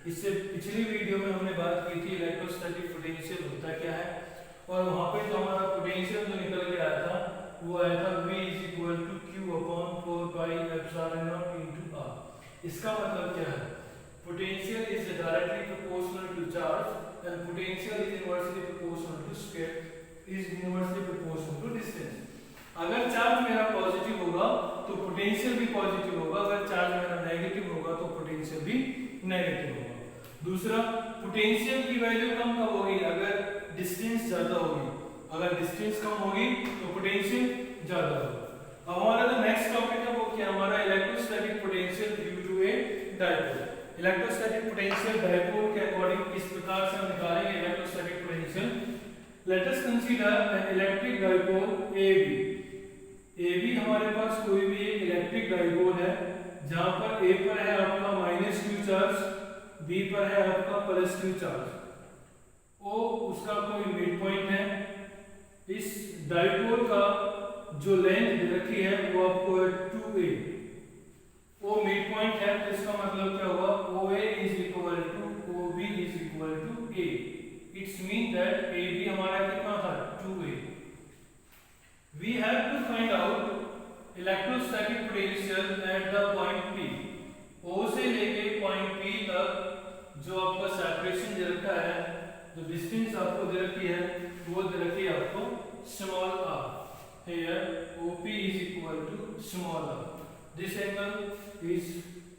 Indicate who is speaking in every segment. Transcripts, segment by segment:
Speaker 1: इससे पिछली वीडियो में हमने बात की थी इलेक्ट्रोस्टैटिक पोटेंशियल होता क्या है, और वहां पे जो हमारा पोटेंशियल जो निकल के आया था वो आया था V = Q/4πε0 r। इसका मतलब क्या है? Potential is directly proportional to charge and potential is inversely proportional to distance. अगर चार्ज मेरा पॉजिटिव होगा तो पोटेंशियल भी पॉजिटिव होगा, अगर चार्ज मेरा नेगेटिव होगा तो पोटेंशियल भी नेगेटिव होगा। दूसरा, पोटेंशियल की वैल्यू कम कब होगी? अगर डिस्टेंस ज्यादा होगी। अगर डिस्टेंस कम होगी तो पोटेंशियल ज्यादा होगा। अब हमारा जो नेक्स्ट टॉपिक है वो क्या? हमारा electrostatic potential due to a dipole. Electrostatic potential dipole के अकॉर्डिंग किस प्रकार से हम निकालेंगे electrostatic potential? Let us consider an electric dipole AB। AB हमारे पास कोई भी एक इलेक्ट्रिक डायपोल है जहां पर A पर है आपका -q चार्ज, B पर है आपका +q चार्ज, O उसका कोई मिड पॉइंट है। इस डायपोल का जो लेंथ दे रखी है वो आपको है 2a। O मिड पॉइंट है तो इसका मतलब क्या हुआ? OA = OB = A। It's mean that AB हमारा कितना था? 2a। We have to find out electrostatic potential at the point P। O से लेके पॉइंट P तक जो आपका सेपरेशन दे रखा है, जो डिस्टेंस आपको दे रखी है वो दे रखी है आपको small r। Here OP = small r। This angle is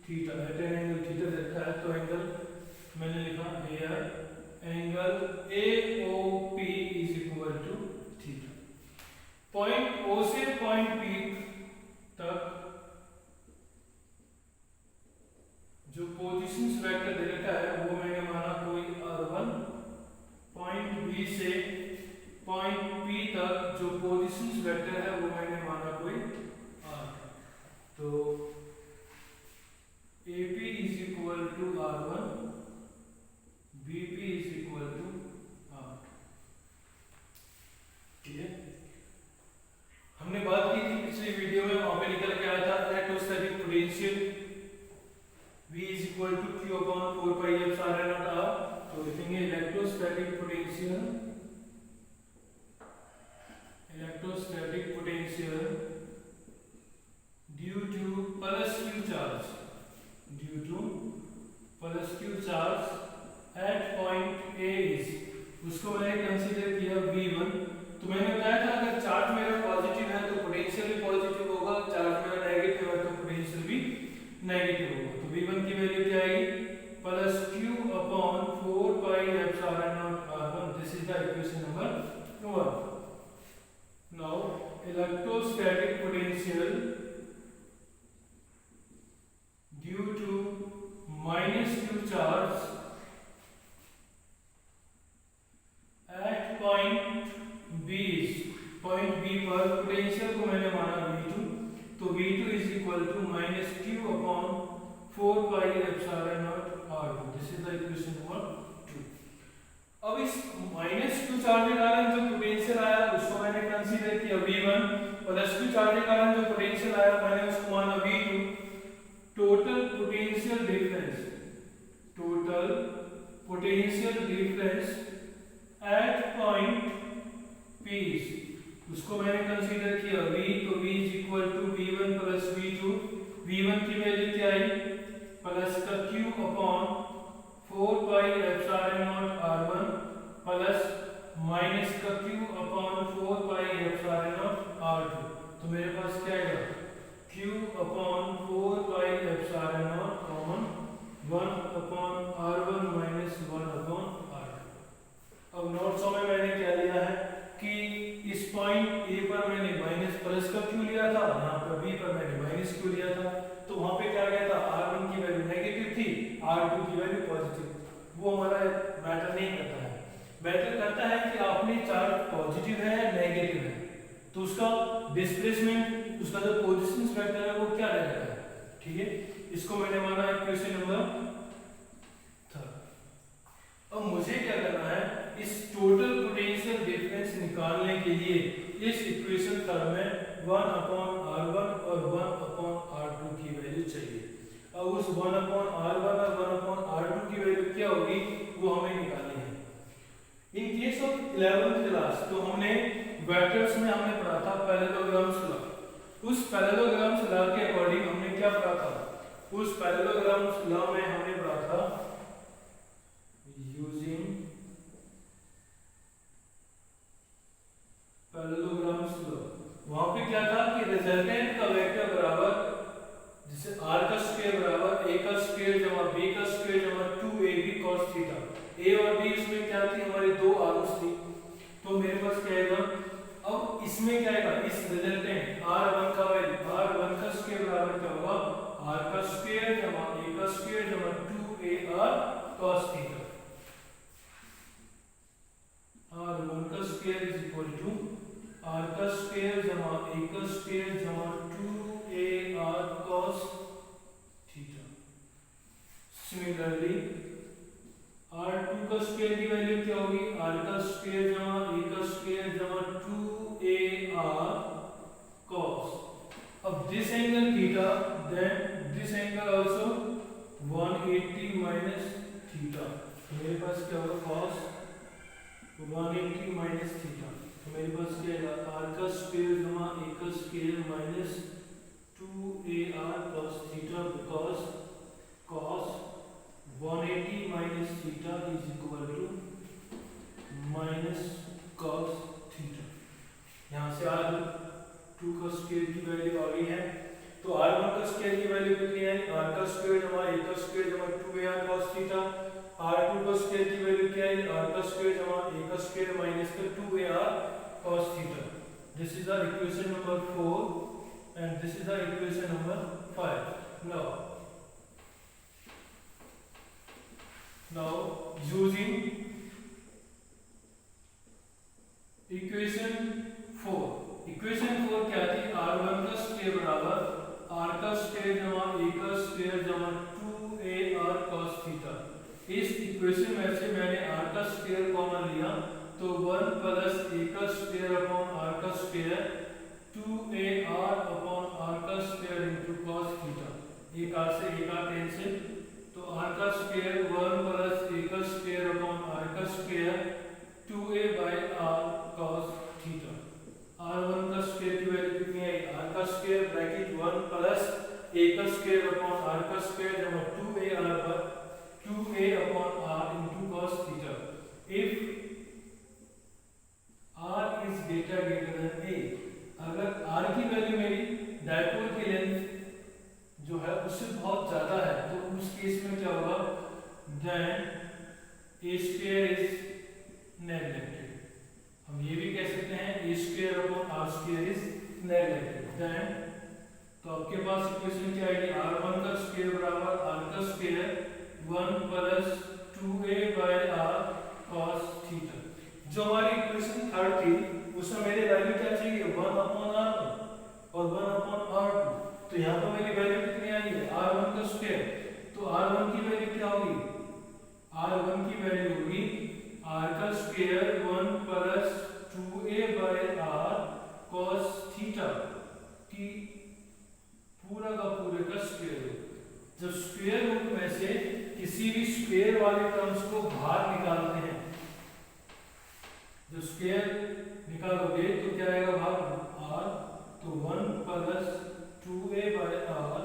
Speaker 1: theta। At an angle theta दे रखा है तो एंगल मैंने लिखा here angle AOP = theta. Point O से पॉइंट P तक जो पोजीशंस वेक्टर दे रखा है वो मैंने माना कोई r1। पॉइंट B से पॉइंट P तक जो पोजीशंस वेक्टर है वो मैंने माना कोई r। तो AP = r1, BP = r। ठीक है, हमने बात की थी पिछली वीडियो में, वहां पे निकल के आया था electrostatic potential V = Q/4πε0 r। तो लिखेंगे electrostatic potential due to +q charge at point A is, उसको मैंने कंसीडर किया V1। तो मैंने बताया था अगर चार्ज मेरा पॉजिटिव है तो पोटेंशियल भी पॉजिटिव होगा, चार्ज मेरा नेगेटिव है तो पोटेंशियल भी नेगेटिव होगा। तो V1 की वैल्यू क्या आएगी? +q/4πε0 r1। This is the equation number 1। Now electrostatic potential due to -q charge at point B। Point B पर पोटेंशियल को मैंने माना V2। तो V2 = -q/4πε0 r2। This is the equation number 2। अब इस -q चार्ज के कारण जो पोटेंशियल आया उसको मैंने कंसीडर किया V1, +q चार्ज के कारण जो पोटेंशियल आया मैंने उसको माना V2। Total potential difference at point P, उसको मैंने कंसीडर किया V। तो V = V1 + V2। V1 की वैल्यू क्या आई? +q/4πε0 r1 q/4πε0 r2। तो मेरे पास क्या आएगा? q/4πε0 common 1/r1 - 1/r2। अब नोट्स में मैंने क्या लिया है कि इस पॉइंट A पर मैंने प्लस का q लिया था, यहाँ पर B पर मैंने -q लिया था। तो वहां पे क्या गया था? r1 की वैल्यू नेगेटिव थी, r2 की वैल्यू पॉजिटिव। वो हमारा मैटर नहीं करता है। मैटर करता है कि आपने चार्ज पॉजिटिव है या नेगेटिव है, तो उसका डिस्प्लेसमेंट, उसका जो पोजीशन वेक्टर है वो क्या रहता है। ठीक है, इसको मैंने माना इक्वेशन नंबर 3। अब मुझे क्या करना है? इस टोटल पोटेंशियल डिफरेंस निकालने के लिए इस इक्वेशन 3 में 1/r1 और 1/r2 की वैल्यू चाहिए। अब उस 1/r1 और 1/r2 की वैल्यू क्या होगी वो हमें निकालनी है। In case of 11th class तो हमने वेक्टर्स में हमने पढ़ा था पैरेललोग्राम्स लॉ। उस पैरेललोग्राम्स लॉ के अकॉर्डिंग हमने क्या पढ़ा था, उस पैरेललोग्राम्स लॉ में हमने पढ़ा था यूजिंग पैरेललोग्राम्स लॉ। वहां पे क्या था कि रिजल्टेंट का वेक्टर बराबर जैसे r का स्क्वायर बराबर a का स्क्वायर जमा b का स्क्वायर जमा 2ab cos थीटा। a और b इसमें क्या थी, हमारी दो आर्म्स थी, तो मेरे पास क्या आएगा, अब इसमें क्या आएगा, इस रिजल्टेंट r1 का वैल्यू r1 का स्क्वायर बराबर क्या होगा, r का स्क्वायर जमा a का स्क्वायर जमा 2ar cos थीटा। r1 का square is equal to r का स्क्वायर जमा a का स्क्वायर जमा 2ar cos theta. Similarly r2 का स्क्वायर की वैल्यू क्या होगी, r का स्क्वायर जमा a का स्क्वायर जमा 2ar cos। अब this angle theta then this angle also 180 minus theta, तो मेरे पास क्या होगा cos 180 माइनस थीटा। तो मेरे पास क्या आएगा r का स्क्वायर जमा a का square minus 2ar cos theta because cos 180 minus theta is equal to minus cos theta. यहाँ से r2 का स्क्वायर की वैल्यू आ गई है, तो r1 का स्क्वायर की वैल्यू कितनी है, r का स्क्वायर जमा a का स्क्वायर जमा 2ar cos थीटा। r2 का स्क्वायर की वैल्यू क्या है, r का स्क्वायर जमा a का स्क्वायर माइनस का 2ar cos theta. This is our equation number 4 and this is our equation number 5. Now using equation 4 क्या थी, r1 का स्क्वायर बराबर r का स्क्वायर जमा a का स्क्वायर जमा 2ar cos थीटा। इस इक्वेशन में से मैंने r का स्क्वायर कॉमन लिया तो 1 प्लस a का स्क्वायर अपॉन r का स्क्वायर 2ar अपॉन r का स्क्वायर इनटू cos थीटा। एक r से एक r कैंसिल, तो r का स्क्वायर 1 प्लस a का स्क्वायर अपॉन r का square 2a by r cos theta. r1 का स्क्वायर की वैल्यू कितनी आई, r का स्क्वायर ब्रैकेट 1 प्लस a का स्क्वायर अपॉन r का स्क्वायर जमा 2a upon r into cos theta. If r is greater than a, अगर r की वैल्यू मेरी डायपोल की लेंथ जो है उससे बहुत ज्यादा है तो उस केस में क्या होगा, then a square is neglected. हम ये भी कह सकते हैं a square upon r square is neglected. Then तो आपके पास इक्वेशन क्या आएगी, r1 का स्क्वायर बराबर r का square 1 plus 2a by r cos theta. जो हमारी इक्वेशन थर्ड थी उसमें मेरी वैल्यू क्या चाहिए, 1 अपॉन r1 और 1 अपॉन r2। तो यहाँ पर मेरी वैल्यू कितनी आई है, r1 का स्क्वायर, तो r1 की वैल्यू क्या होगी, r1 की वैल्यू होगी r का square 1 plus 2a by r cos theta की पूरा का पूरे का स्क्वायर रूट। जब स्क्वायर रूट में से किसी भी स्क्वायर वाले टर्म्स को बाहर निकालते हैं, जो स्क्वायर निकालोगे तो क्या आएगा बाहर r, तो 1 plus 2a by r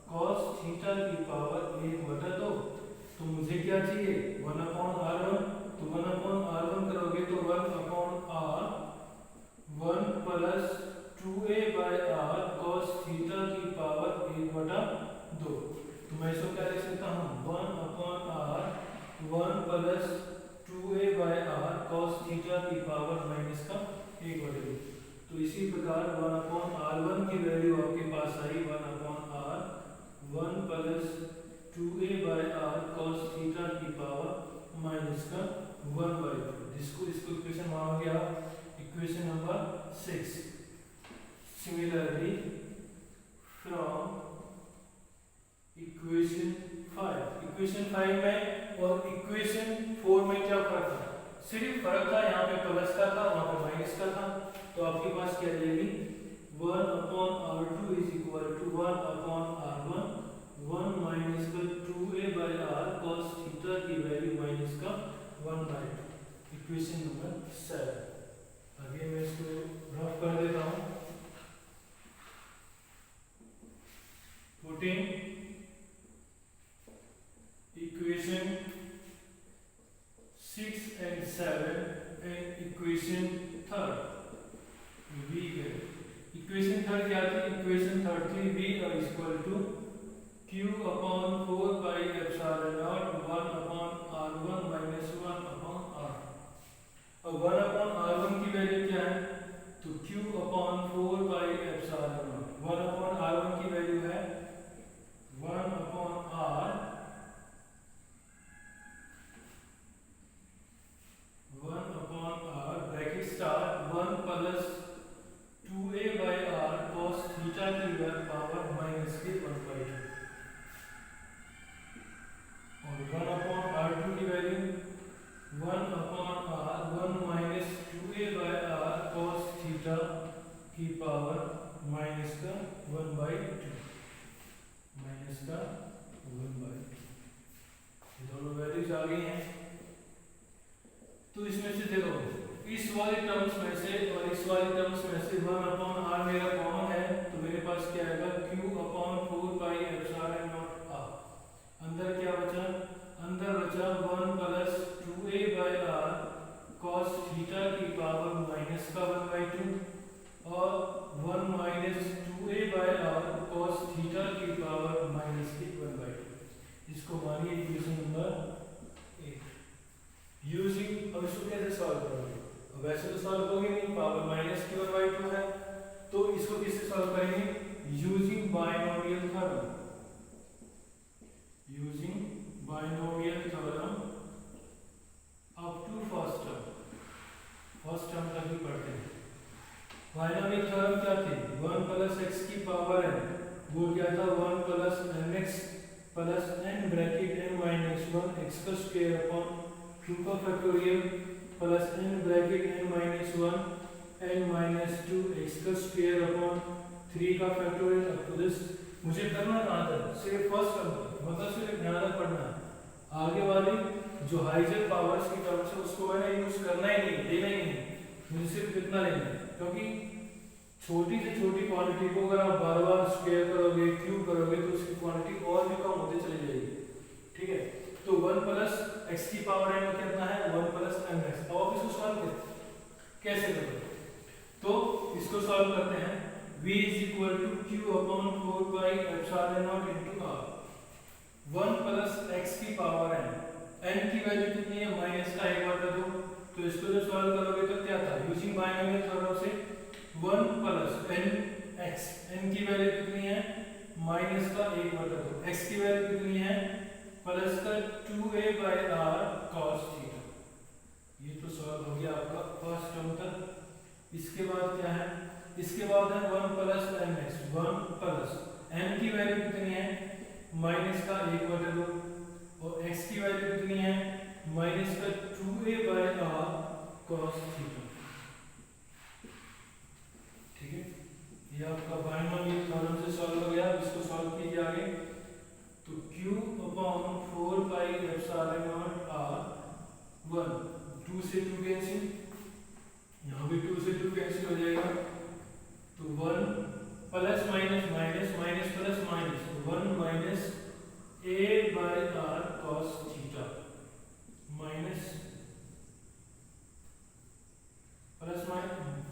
Speaker 1: cos theta की पावर 1/2। तो मुझे क्या चाहिए, 1 अपॉन r1, तो 1 अपॉन r1 करोगे तो 1 upon r 1 plus 2a by r cos theta की पावर 1/2। तो मैं इसको क्या लिख सकता हूँ, 1 upon r 1 plus 2a by r cos theta की पावर माइनस का 1/2। तो इसी प्रकार 1 अपॉन r1 की वैल्यू आपके पास आई 1 upon r 1 plus 2a by r cos theta की पावर माइनस का 1/2। इसको इक्वेशन मानोगे आप equation number 6। Similarly from equation 5 में और इक्वेशन 4 में क्या फर्क था, सिर्फ फर्क था यहाँ पे प्लस का था वहाँ पे माइनस का था। तो आपके पास क्या रहेगी, 1 upon r2 is equal to 1 upon r1 1 minus का 2a by r cos theta की वैल्यू 1/2, इक्वेशन नंबर 7। आगे मैं इसको रफ कर देता हूँ। Putting equation 6 and 7 and equation 3rd v है। इक्वेशन 3rd क्या थी? इक्वेशन 3rd थी v equal to q upon 4 pi epsilon naught 1 upon r1 minus 1 upon r। अब 1 अपॉन r1 की वैल्यू क्या है? तो q upon 4 pi epsilon naught. 1 upon r1 की वैल्यू है 1 upon r 1 upon r bracket start 1 plus 2a by r cos theta की power minus के 1/2 और 1 अपॉन r2 की value 1 upon r 1 minus 2a by r cos theta की power minus का 1/2 minus का 1/2। दोनों वैल्यूज आ गई हैं। तो इसमें से देखो, इस वाले टर्म्स में से और इस वाले टर्म्स में से 1 अपॉन r मेरा कॉमन है, तो मेरे पास क्या आएगा? q upon 4 pi epsilon not r। अंदर क्या बचा? अंदर बचा 1 plus 2a by r cos theta की पावर माइनस का 1/2 और 1 minus 2a by r cos theta की पावर माइनस की 1/2। इसको मानिए इक्वेशन नंबर 8। यूजिंग, अब इसको कैसे सॉल्व करोगे? वैसे तो सॉल्व होगी नहीं, पावर माइनस की 1/2 है, तो इसको किससे सॉल्व करेंगे? Using binomial theorem. Using binomial theorem up to first term. First term तक ही पढ़ते हैं। बाइनोमियल थ्योरम क्या थी? 1 प्लस x की पावर n, वो क्या था? 1 plus nx plus n bracket n minus 1 x का स्क्वायर अपॉन 2 का factorial plus n bracket n minus 1 n minus 2 x का स्क्वायर अपॉन 3 का फैक्टोरियल अप टू दिस। मुझे करना कहाँ था? सिर्फ फर्स्ट टर्म, मतलब सिर्फ ध्यान रख पढ़ना है। आगे वाली जो हाइजर पावर्स की टर्म्स है उसको मैंने यूज करना ही नहीं, लेना ही नहीं, मुझे सिर्फ इतना लेना है, क्योंकि छोटी से छोटी क्वांटिटी को अगर आप बार बार स्क्वायर करोगे, क्यूब करोगे, तो उसकी क्वांटिटी और भी कम होती चली जाएगी। ठीक है, तो 1 प्लस x की पावर n कितना है? 1 प्लस mx। अब आप इसको सॉल्व कैसे करोगे? तो इसको सॉल्व करते हैं। v is equal to q upon 4 pi epsilon nought into r। 1 plus x की पावर n की वैल्यू कितनी है? माइनस का 1/2। तो इसको जब सॉल्व करोगे तो क्या था? यूजिंग बाइनोमियल थ्योरम से 1 प्लस nx, n की वैल्यू कितनी है? माइनस का 1/2। x की वैल्यू कितनी है? प्लस का 2a by r cos theta. ये तो सॉल्व हो गया आपका फर्स्ट टर्म तक। इसके बाद क्या है? इसके बाद है 1 प्लस mx। 1 प्लस n की वैल्यू कितनी है? माइनस का 1/2 और x की वैल्यू कितनी है? माइनस का 2a by r cos theta. ठीक है, ये आपका बाइनोमियल थ्योरम से सॉल्व हो गया। इसको सॉल्व कीजिए आगे। तो q upon 4 pi epsilon not r 1, 2 से 2 कैंसिल, यहाँ भी 2 से 2 कैंसिल हो जाएगा, तो 1 plus minus minus minus plus minus, 1 minus a by r cos theta minus plus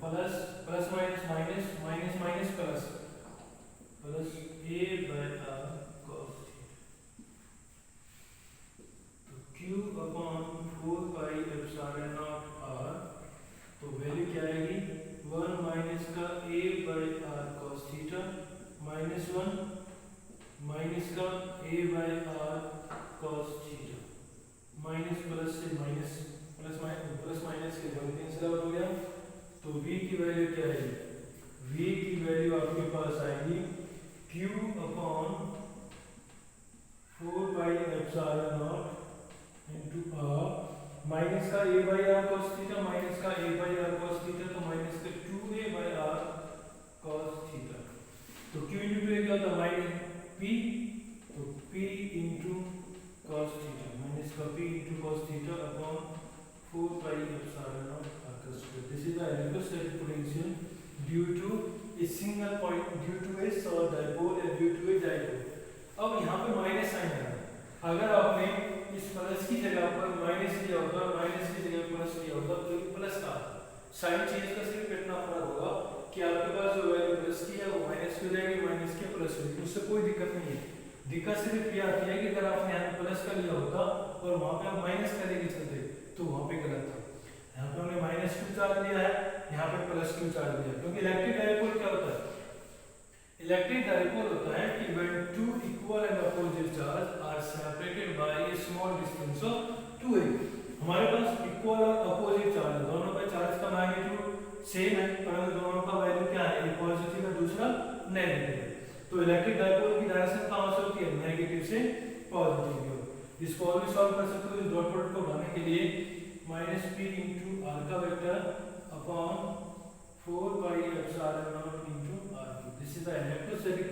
Speaker 1: plus plus minus minus minus minus plus plus a by r cos q upon 4 pi epsilon not r। तो value क्या आएगी? 1 minus का a by r cos theta minus 1 minus का a by r cos theta. Minus plus से minus, plus minus के जब cancel out हो गया, तो v की वैल्यू क्या है? v की वैल्यू आपके पास आएगी q upon 4 pi epsilon nought into r minus का a by r cos theta minus का a by r cos theta, तो माइनस का 2a by r cos theta. तो q इनटू a क्या होता है? माइनस p, तो p into cos theta minus का p into cos theta upon single point due to a dipole या due to a dipole. अब यहाँ पे माइनस साइन है, अगर आपने इस प्लस की जगह पर माइनस लिया होता, माइनस की जगह प्लस लिया होता तो प्लस का साइन चेंज का सिर्फ इतना फर्क होगा कि आपके पास जो वैल्यू प्लस की है वो माइनस की हो जाएगी, माइनस की प्लस होगी, उससे कोई दिक्कत नहीं है। दिक्कत सिर्फ ये आती है कि अगर आपने यहाँ पे प्लस का लिया होता और वहाँ पे आप माइनस का लेके चलते तो वहाँ पे गलत था। यहाँ पे हमने माइनस क्यू चार्ज लिया है, यहाँ पे प्लस क्यू चार्ज लिया है, क्योंकि इलेक्ट्रिक डाइपोल क्या होता है? इलेक्ट्रिक डाइपोल होता है कि when two equal and opposite charge are separated by a small distance of 2a। हमारे पास इक्वल और अपोजिट चार्ज है, दोनों का चार्ज का मैग्नीट्यूड सेम है, परंतु दोनों का वैल्यू क्या है? एक पॉजिटिव है, दूसरा नेगेटिव है। तो इलेक्ट्रिक डाइपोल की डायरेक्शन कहां से होती है? नेगेटिव से पॉजिटिव की ओर। इसको और भी सॉल्व कर सकते हो। इस डॉट प्रोडक्ट को बनाने के लिए -p * r का vector upon 4 pi epsilon not * r3। This is the electrostatic